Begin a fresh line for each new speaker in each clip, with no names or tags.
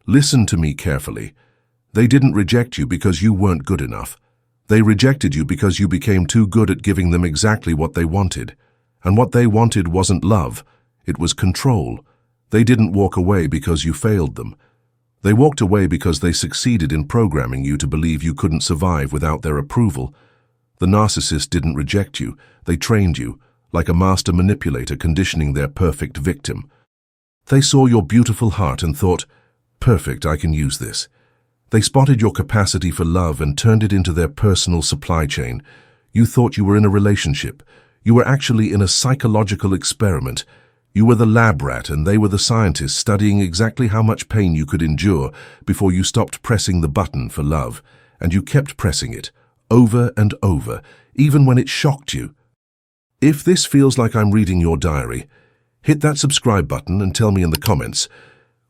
Listen to me carefully. They didn't reject you because you weren't good enough. They rejected you because you became too good at giving them exactly what they wanted. And what they wanted wasn't love, it was control. They didn't walk away because you failed them. They walked away because they succeeded in programming you to believe you couldn't survive without their approval. The narcissist didn't reject you, they trained you, like a master manipulator conditioning their perfect victim. They saw your beautiful heart and thought, perfect, I can use this. They spotted your capacity for love and turned it into their personal supply chain. You thought you were in a relationship. You were actually in a psychological experiment. You were the lab rat and they were the scientist studying exactly how much pain you could endure before you stopped pressing the button for love. And you kept pressing it, over and over, even when it shocked you. If this feels like I'm reading your diary, hit that subscribe button and tell me in the comments,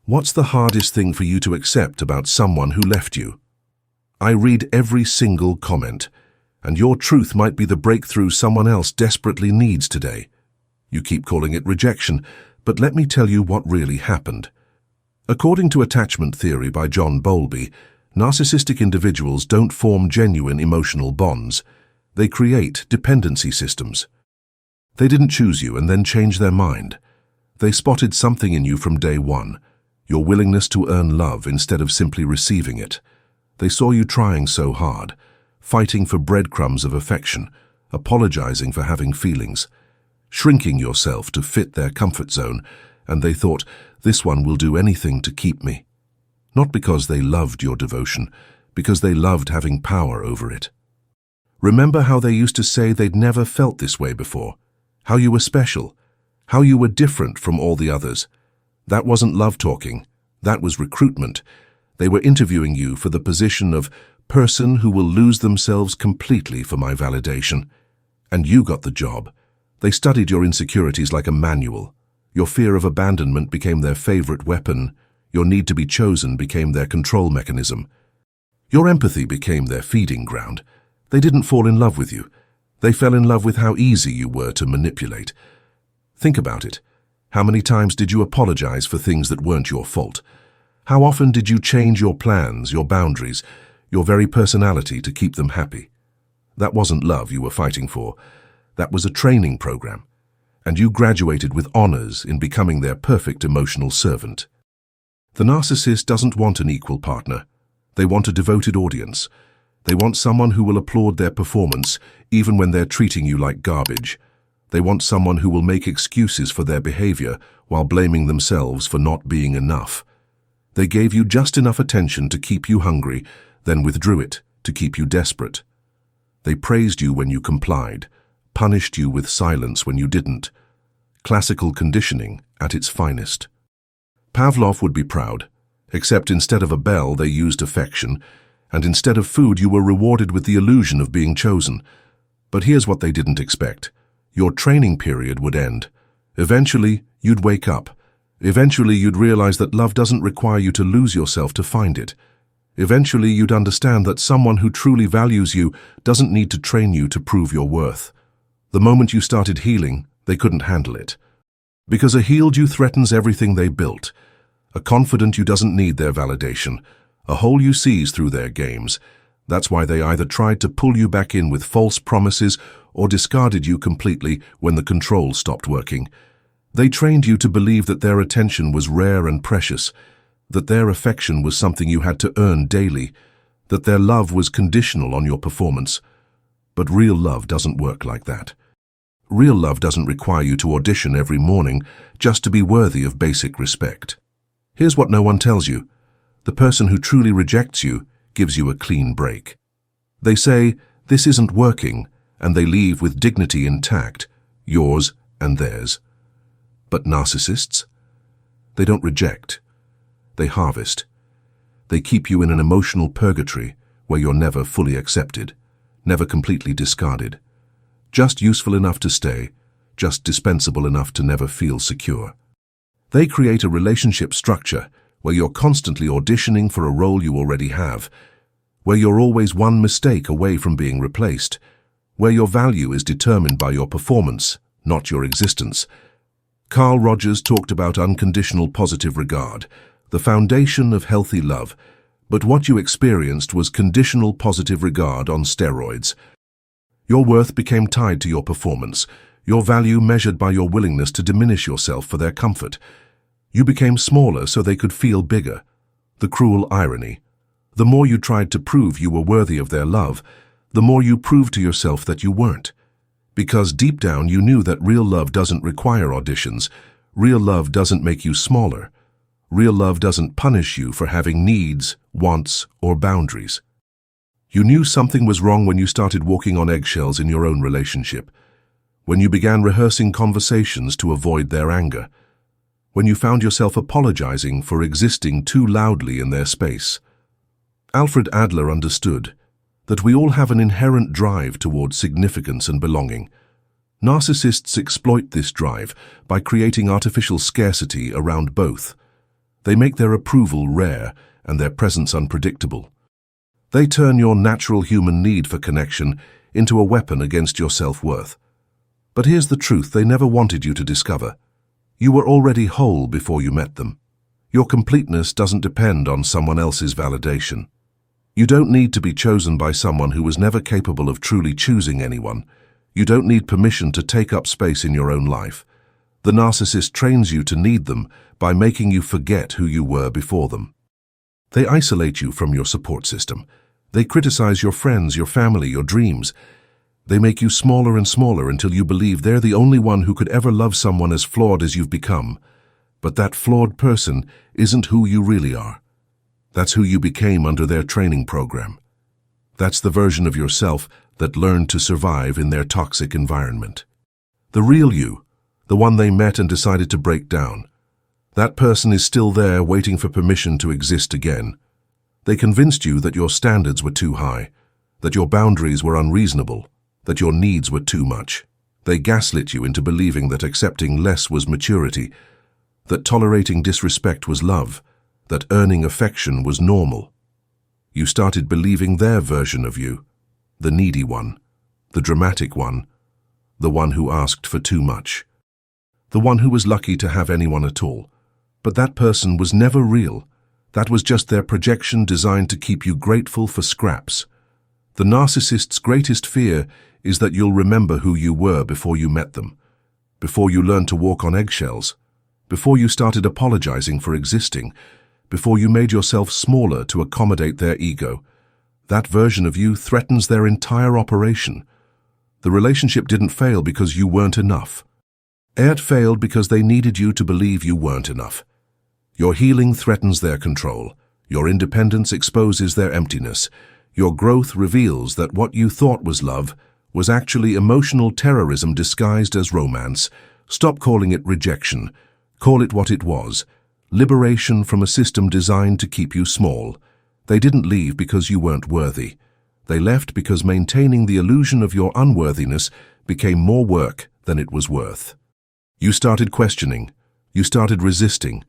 what's the hardest thing for you to accept about someone who left you? I read every single comment, and your truth might be the breakthrough someone else desperately needs today. You keep calling it rejection, but let me tell you what really happened. According to attachment theory by John Bowlby, narcissistic individuals don't form genuine emotional bonds. They create dependency systems. They didn't choose you and then change their mind. They spotted something in you from day one, your willingness to earn love instead of simply receiving it. They saw you trying so hard, fighting for breadcrumbs of affection, apologizing for having feelings, shrinking yourself to fit their comfort zone, and they thought, this one will do anything to keep me. Not because they loved your devotion, because they loved having power over it. Remember how they used to say they'd never felt this way before, how you were special, how you were different from all the others. That wasn't love talking, that was recruitment. They were interviewing you for the position of person who will lose themselves completely for my validation. And you got the job. They studied your insecurities like a manual. Your fear of abandonment became their favorite weapon. Your need to be chosen became their control mechanism. Your empathy became their feeding ground. They didn't fall in love with you. They fell in love with how easy you were to manipulate. Think about it. How many times did you apologize for things that weren't your fault? How often did you change your plans, your boundaries, your very personality to keep them happy? That wasn't love you were fighting for. That was a training program. And you graduated with honors in becoming their perfect emotional servant. The narcissist doesn't want an equal partner. They want a devoted audience. They want someone who will applaud their performance even when they're treating you like garbage. They want someone who will make excuses for their behavior while blaming themselves for not being enough. They gave you just enough attention to keep you hungry, then withdrew it to keep you desperate. They praised you when you complied, punished you with silence when you didn't. Classical conditioning at its finest. Pavlov would be proud, except instead of a bell they used affection, and instead of food you were rewarded with the illusion of being chosen. But here's what they didn't expect. Your training period would end. Eventually, you'd wake up. Eventually, you'd realize that love doesn't require you to lose yourself to find it. Eventually, you'd understand that someone who truly values you doesn't need to train you to prove your worth. The moment you started healing, they couldn't handle it. Because a healed you threatens everything they built. A confident you doesn't need their validation. A hole you sees through their games. That's why they either tried to pull you back in with false promises or discarded you completely when the control stopped working. They trained you to believe that their attention was rare and precious, that their affection was something you had to earn daily, that their love was conditional on your performance. But real love doesn't work like that. Real love doesn't require you to audition every morning just to be worthy of basic respect. Here's what no one tells you. The person who truly rejects you gives you a clean break. They say, this isn't working, and they leave with dignity intact, yours and theirs. But narcissists? They don't reject. They harvest. They keep you in an emotional purgatory where you're never fully accepted, never completely discarded. Just useful enough to stay, just dispensable enough to never feel secure. They create a relationship structure where you're constantly auditioning for a role you already have, where you're always one mistake away from being replaced, where your value is determined by your performance, not your existence. Carl Rogers talked about unconditional positive regard, the foundation of healthy love, but what you experienced was conditional positive regard on steroids. Your worth became tied to your performance, your value measured by your willingness to diminish yourself for their comfort. You became smaller so they could feel bigger. The cruel irony. The more you tried to prove you were worthy of their love, the more you proved to yourself that you weren't. Because deep down you knew that real love doesn't require auditions, real love doesn't make you smaller. Real love doesn't punish you for having needs, wants, or boundaries. You knew something was wrong when you started walking on eggshells in your own relationship, when you began rehearsing conversations to avoid their anger, when you found yourself apologizing for existing too loudly in their space. Alfred Adler understood that we all have an inherent drive towards significance and belonging. Narcissists exploit this drive by creating artificial scarcity around both. They make their approval rare and their presence unpredictable. They turn your natural human need for connection into a weapon against your self-worth. But here's the truth they never wanted you to discover. You were already whole before you met them. Your completeness doesn't depend on someone else's validation. You don't need to be chosen by someone who was never capable of truly choosing anyone. You don't need permission to take up space in your own life. The narcissist trains you to need them by making you forget who you were before them. They isolate you from your support system. They criticize your friends, your family, your dreams. They make you smaller and smaller until you believe they're the only one who could ever love someone as flawed as you've become. But that flawed person isn't who you really are. That's who you became under their training program. That's the version of yourself that learned to survive in their toxic environment. The real you, the one they met and decided to break down. That person is still there waiting for permission to exist again. They convinced you that your standards were too high, that your boundaries were unreasonable, that your needs were too much. They gaslit you into believing that accepting less was maturity, that tolerating disrespect was love, that earning affection was normal. You started believing their version of you, the needy one, the dramatic one, the one who asked for too much, the one who was lucky to have anyone at all. But that person was never real. That was just their projection designed to keep you grateful for scraps. The narcissist's greatest fear is that you'll remember who you were before you met them, before you learned to walk on eggshells, before you started apologizing for existing, before you made yourself smaller to accommodate their ego. That version of you threatens their entire operation. The relationship didn't fail because you weren't enough. It failed because they needed you to believe you weren't enough. Your healing threatens their control. Your independence exposes their emptiness. Your growth reveals that what you thought was love was actually emotional terrorism disguised as romance. Stop calling it rejection. Call it what it was. Liberation from a system designed to keep you small. They didn't leave because you weren't worthy. They left because maintaining the illusion of your unworthiness became more work than it was worth. You started questioning. You started resisting.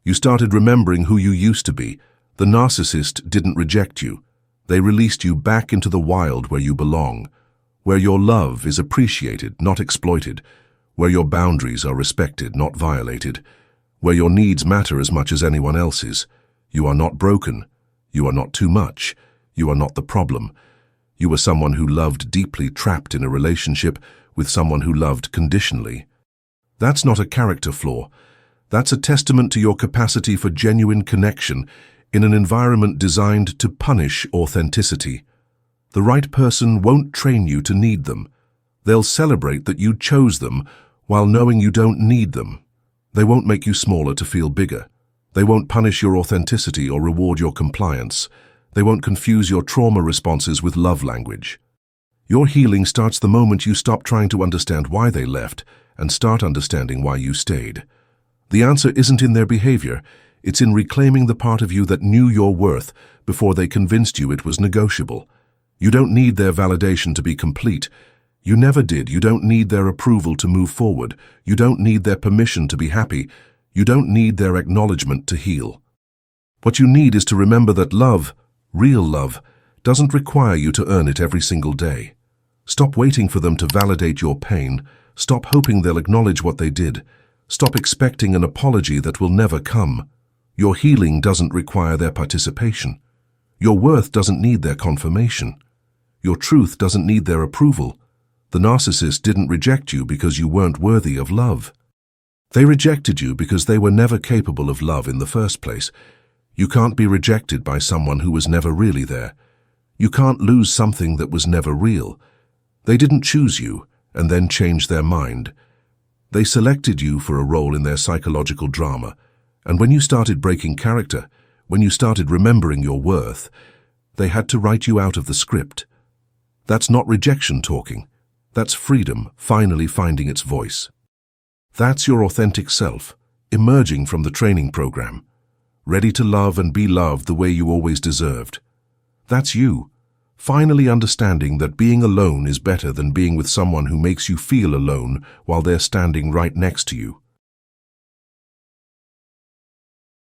You started remembering who you used to be. The narcissist didn't reject you. They released you back into the wild where you belong, where your love is appreciated, not exploited, where your boundaries are respected, not violated, where your needs matter as much as anyone else's. You are not broken. You are not too much. You are not the problem. You were someone who loved deeply, trapped in a relationship with someone who loved conditionally. That's not a character flaw. That's a testament to your capacity for genuine connection in an environment designed to punish authenticity. The right person won't train you to need them. They'll celebrate that you chose them while knowing you don't need them. They won't make you smaller to feel bigger. They won't punish your authenticity or reward your compliance. They won't confuse your trauma responses with love language. Your healing starts the moment you stop trying to understand why they left and start understanding why you stayed. The answer isn't in their behavior. It's in reclaiming the part of you that knew your worth before they convinced you it was negotiable. You don't need their validation to be complete. You never did. You don't need their approval to move forward. You don't need their permission to be happy. You don't need their acknowledgement to heal. What you need is to remember that love, real love, doesn't require you to earn it every single day. Stop waiting for them to validate your pain. Stop hoping they'll acknowledge what they did. Stop expecting an apology that will never come. Your healing doesn't require their participation. Your worth doesn't need their confirmation. Your truth doesn't need their approval. The narcissist didn't reject you because you weren't worthy of love. They rejected you because they were never capable of love in the first place. You can't be rejected by someone who was never really there. You can't lose something that was never real. They didn't choose you and then change their mind. They selected you for a role in their psychological drama, and when you started breaking character, when you started remembering your worth, they had to write you out of the script. That's not rejection talking. That's freedom finally finding its voice. That's your authentic self, emerging from the training program, ready to love and be loved the way you always deserved. That's you, finally understanding that being alone is better than being with someone who makes you feel alone while they're standing right next to you.